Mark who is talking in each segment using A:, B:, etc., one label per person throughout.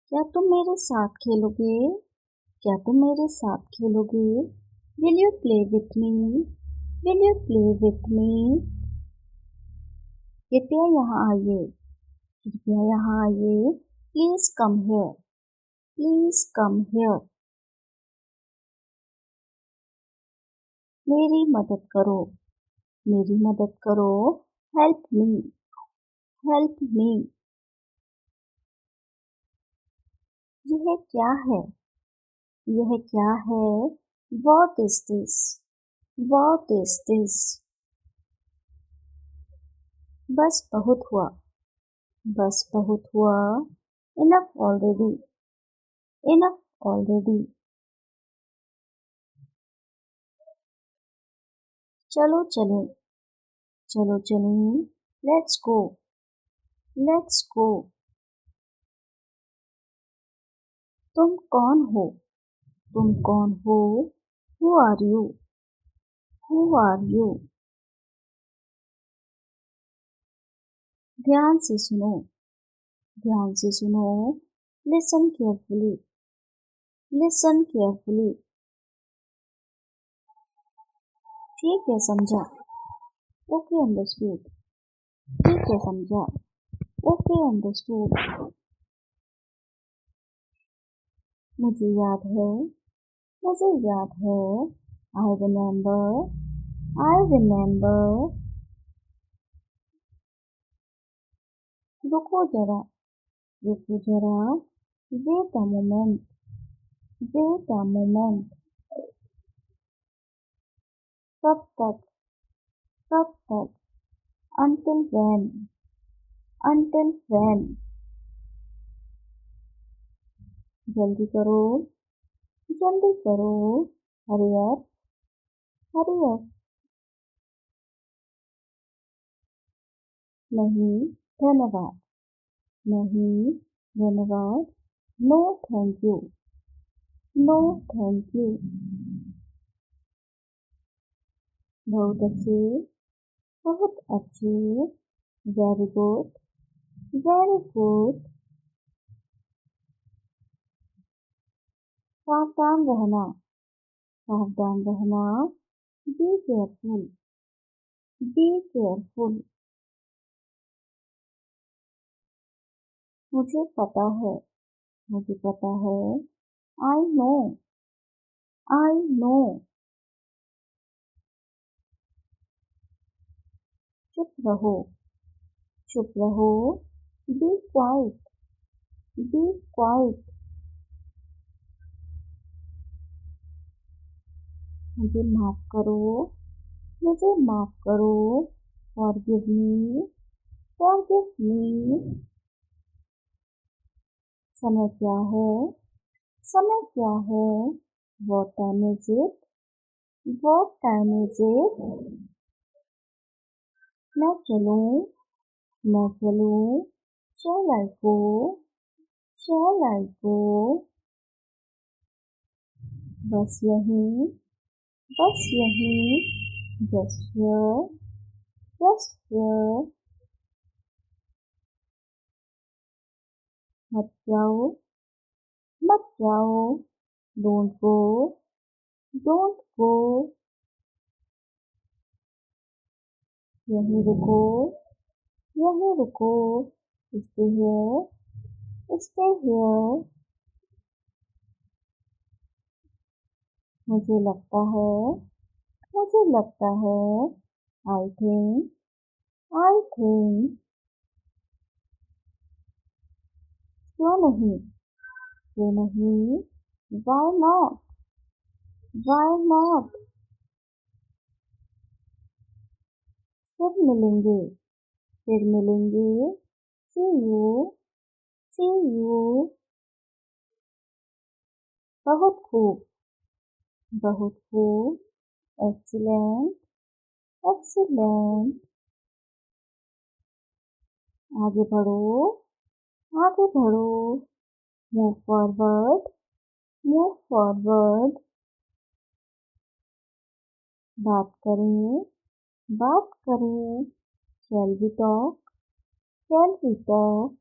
A: क्या तुम मेरे साथ खेलोगे? क्या तुम मेरे साथ खेलोगे? Will you play with me? Will you play with me? कृपया यहाँ आइए। कृपया यहाँ आइए। Please come here. Please come here. मेरी मदद करो। मेरी मदद करो। Help me. Help me. यह क्या है? यह क्या है? What is this? What is this? बस बहुत हुआ। बस बहुत हुआ। Enough already. Enough already. चलो चलें। चलो चलें। Let's go. Let's go. तुम कौन हो? तुम कौन हो? Who are you? Who are you? ध्यान से सुनो। ध्यान से सुनो। Listen carefully. Listen carefully. ठीक है, समझा। Okay, understood. ठीक है, समझा। Okay, understood. मुझे याद है। मुझे याद है। I remember. I remember. रुको जरा। रुको जरा। Wait a moment. Wait a moment. कब तक? कब तक? Until when? Until when? जल्दी करो। जल्दी करो। Hurry up. Hurry up. नहीं, धन्यवाद। नहीं, धन्यवाद। No, thank you. No, thank you. बहुत अच्छे। बहुत अच्छे। Very good. Very good. सावधान रहना। सावधान रहना। Be careful. Be careful. मुझे पता है। मुझे पता है। I know. I know. चुप रहो। चुप रहो। Be quiet. Be quiet. मुझे माफ करो। मुझे माफ करो। Forgive me. Forgive me. समय क्या है? समय क्या है? What time is it? What time is it? मैं चलूं? मैं चलूं? Shall I go? Shall I go? बस यहीं। बस यहीं। Just here. Just here. मत जाओ। मत जाओ। Don't go. Don't go. यहीं रुको। यहीं रुको। Stay here. Stay here. मुझे लगता है। मुझे लगता है। I think. I think. क्यों नहीं? क्यों नहीं? Why not? Why not? फिर मिलेंगे। फिर मिलेंगे। See you. See you. बहुत खूब। बहुत खूब। Excellent. Excellent. आगे बढ़ो। आगे बढ़ो। Move forward. Move forward. बात करें। बात करें। Shall we talk? Shall we talk?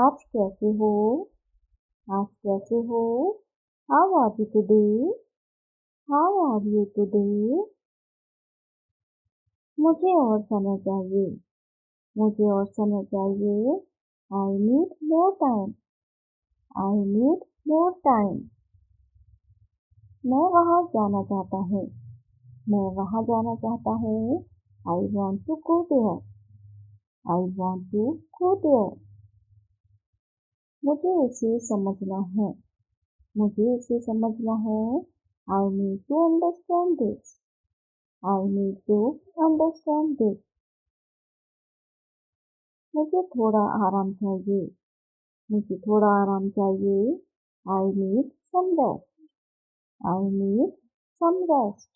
A: आज कैसे हो? आज कैसे हो? How are you today? How are you today? मुझे और समय चाहिए। मुझे और समय चाहिए। I need more time. I need more time. मैं वहाँ जाना चाहता हूँ। मैं वहाँ जाना चाहता हूँ। I want to go there. I want to go there. मुझे इसे समझना है। मुझे इसे समझना है। I need to understand this. I need to understand this. मुझे थोड़ा आराम चाहिए। मुझे थोड़ा आराम चाहिए। I need some rest. I need some rest.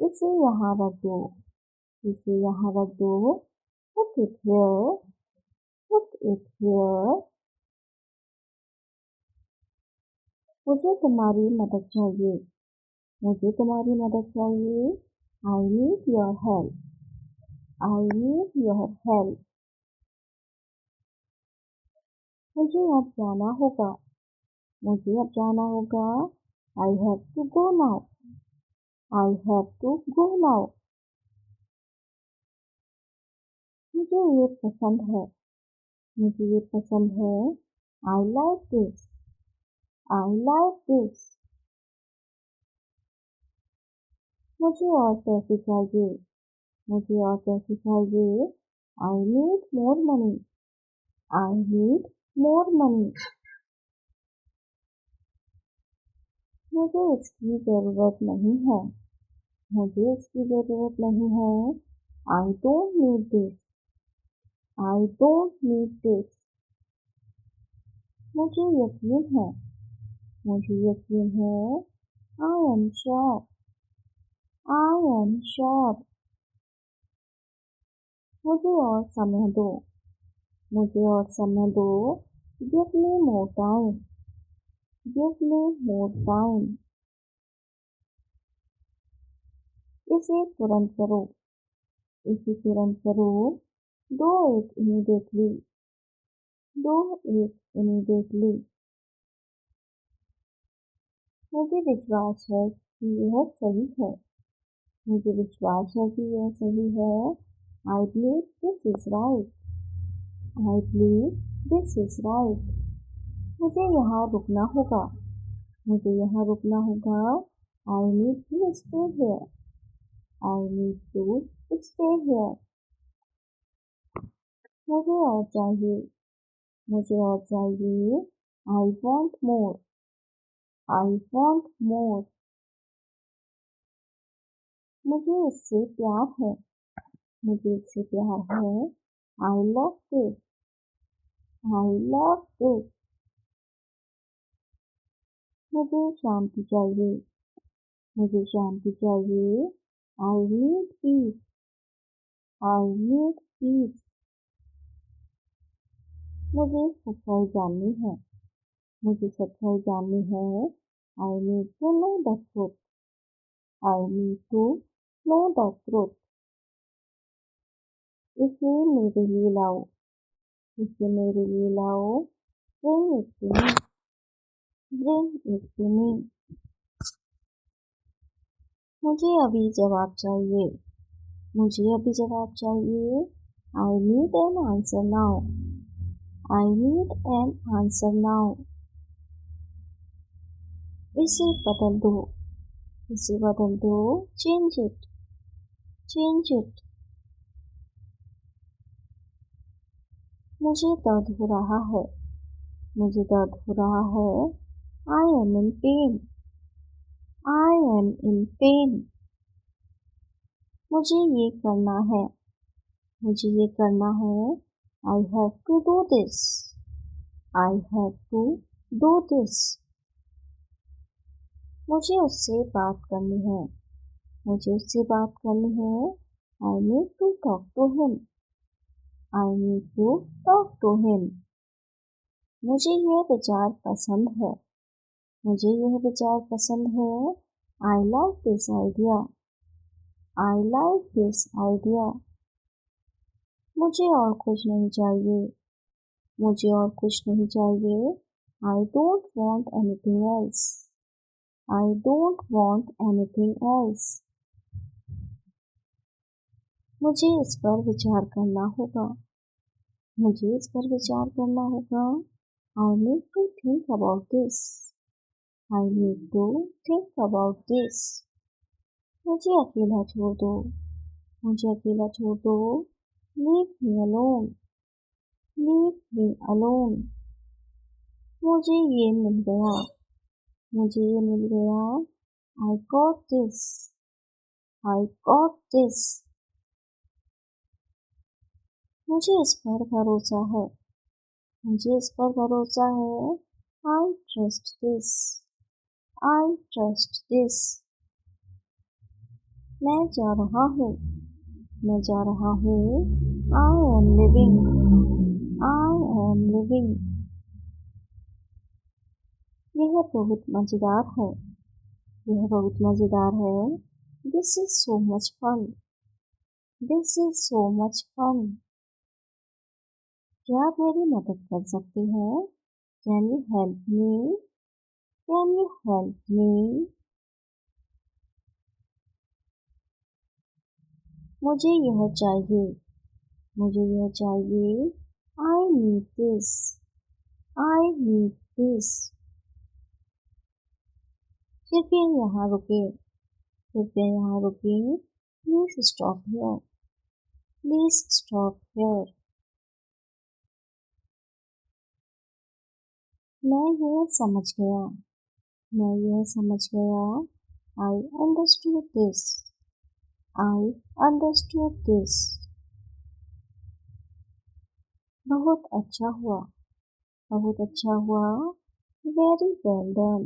A: इसे यहाँ रख दो। इसे यहाँ रख दो। Put it here. Put it here. मुझे तुम्हारी मदद चाहिए। मुझे तुम्हारी मदद चाहिए। I need your help. I need your help. मुझे अब जाना होगा। मुझे अब जाना होगा। I have to go now. I have to go now. मुझे ये पसंद है। मुझे ये पसंद है। I like this. I like this. मुझे और पैसे चाहिए। मुझे और पैसे चाहिए। I need more money. I need more money. मुझे इसकी ज़रूरत नहीं है। मुझे इसकी ज़रूरत नहीं है। I don't need this. I don't need this. मुझे यकीन है। मुझे यकीन है। I am sure. I am sure. मुझे और समय दो। मुझे और समय दो। Give me more time. Give me more time. इसे तुरंत करो। इसे तुरंत करो। Do it immediately. Do it immediately. मुझे विश्वास है कि यह सही है। मुझे विश्वास है कि यह सही है। I believe this is right. I believe this is right. मुझे यहाँ रुकना होगा। मुझे यहाँ रुकना होगा। I need to stay here. I need to stay here. मुझे और चाहिए। मुझे और चाहिए। I want more. I want more. मुझे इससे प्यार है। मुझे इससे प्यार है। I love this. I love this. मुझे शांति चाहिए। मुझे शांति चाहिए। I need peace. I need peace. मुझे सच्चाई जाननी है। मुझे सच्चाई जाननी है। I need to know the truth. I need to know the truth. इसे मेरे लिए लाओ। इसे मेरे लिए लाओ। Bring it to me. Bring it to me. मुझे अभी जवाब चाहिए। मुझे अभी जवाब चाहिए। I need an answer now. I need an answer now. इसे बदल दो। इसे बदल दो। Change it. Change it. मुझे दर्द हो रहा है। मुझे दर्द हो रहा है। I am in pain. I am in pain. मुझे ये करना है। मुझे ये करना है। I have to do this. I have to do this. मुझे उससे बात करनी है। मुझे उससे बात करनी है। I need to talk to him. I need to talk to him. मुझे यह विचार पसंद है। मुझे यह विचार पसंद है। I like this idea. I like this idea. मुझे और कुछ नहीं चाहिए। मुझे और कुछ नहीं चाहिए। I don't want anything else. I don't want anything else. मुझे इस पर विचार करना होगा। मुझे इस पर विचार करना होगा। I need to think about this. I need to think about this. मुझे अकेला छोड़ दो। मुझे अकेला छोड़ दो। Leave me alone. Leave me alone. मुझे ये मिल गया। मुझे ये मिल गया। I got this. I got this. मुझे इस पर भरोसा है। मुझे इस पर भरोसा है। I trust this. I trust this. मैं जा रहा हूँ। मैं जा रहा हूँ। I am living. I am living. यह बहुत मज़ेदार है। यह बहुत मज़ेदार है। This is so much fun. This is so much fun. क्या आप मेरी मदद कर सकते हैं? Can you help me? Can you help me? मुझे यह चाहिए। मुझे यह चाहिए। I need this. I need this. कृपया यहाँ रुके। कृपया यहाँ रुके। Please stop here. Please stop here. मैं यह समझ गया। मैं यह समझ गया। I understood this. I understood this. बहुत अच्छा हुआ। बहुत अच्छा हुआ। Very well done.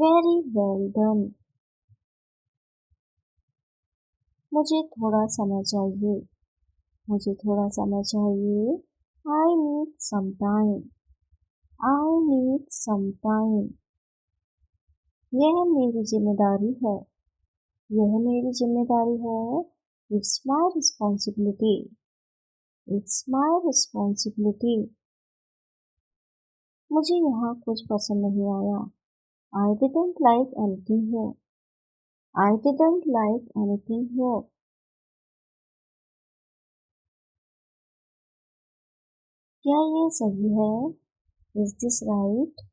A: Very well done. मुझे थोड़ा समय चाहिए। मुझे थोड़ा समय चाहिए। I need some time. I need some time. यह मेरी जिम्मेदारी है। यह मेरी जिम्मेदारी है। It's my responsibility. It's my responsibility. मुझे यहाँ कुछ पसंद नहीं आया। I didn't like anything here. I didn't like anything here. क्या ये सही है? Is this right?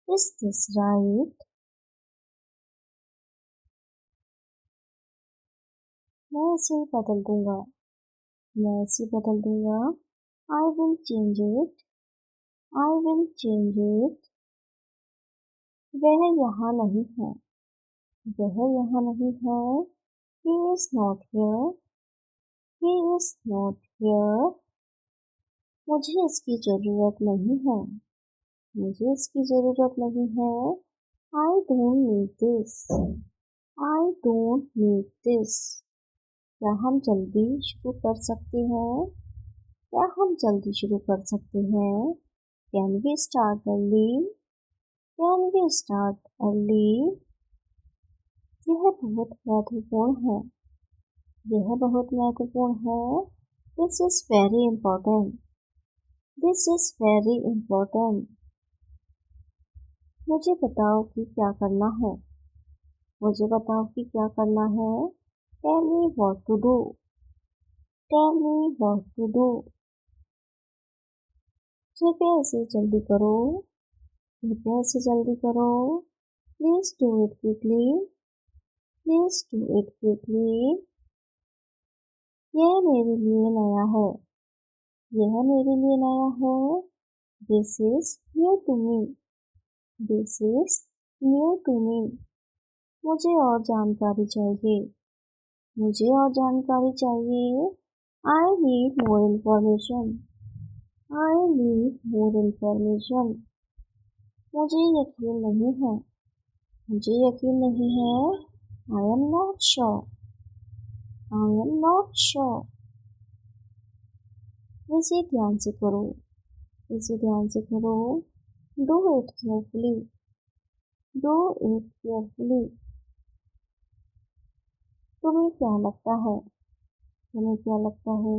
A: Is this right? मैं इसे बदल दूंगा। मैं इसे बदल दूंगा। I will change it. I will change it. वह यहाँ नहीं है। वह यहाँ नहीं है। He is not here. He is not here. मुझे इसकी ज़रूरत नहीं है। मुझे इसकी ज़रूरत नहीं है। I don't need this. I don't need this. क्या हम जल्दी शुरू कर सकते हैं? क्या हम जल्दी शुरू कर सकते हैं? Can we start early? Can we start early? यह बहुत महत्वपूर्ण है। यह बहुत महत्वपूर्ण है। This is very important. This is very important. मुझे बताओ कि क्या करना है। मुझे बताओ कि क्या करना है। Tell me what to do. Tell me what to do. कृपया इसे जल्दी करो। कृपया इसे जल्दी करो। Please do it quickly. Please do it quickly. यह मेरे लिए नया है। यह मेरे लिए नया है। This is new to me. This is new to me. मुझे और जानकारी चाहिए। मुझे और जानकारी चाहिए। I need more information. I need more information. मुझे यकीन नहीं है। मुझे यकीन नहीं है। I am not sure. I am not sure. इसे ध्यान से करो। इसे ध्यान से करो। Do it carefully. Do it carefully. तुम्हें क्या लगता है? तुम्हें क्या लगता है?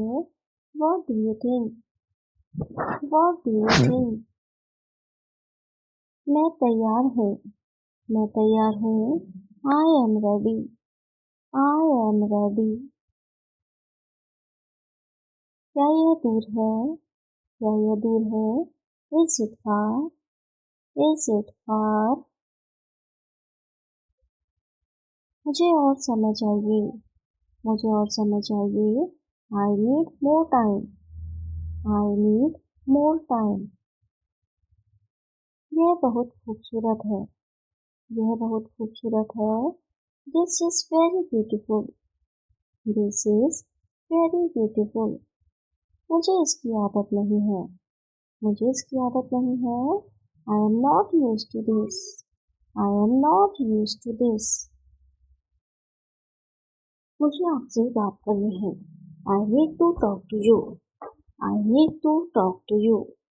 A: What do you think? What do you think? मैं तैयार हूँ. मैं तैयार हूँ. I am ready. I am ready. क्या यह दूर है? क्या यह दूर है? Is it far? Is it far? मुझे और समय चाहिए. मुझे और समय चाहिए. I need more time. I need more time. यह बहुत खूबसूरत है. यह बहुत खूबसूरत है. This is very beautiful. This is very beautiful. मुझे इसकी आदत नहीं है. मुझे इसकी आदत नहीं है. I am not used to this. I am not used to this. मुझे आपसे बात करनी है. I need to talk to you. I need to talk to you.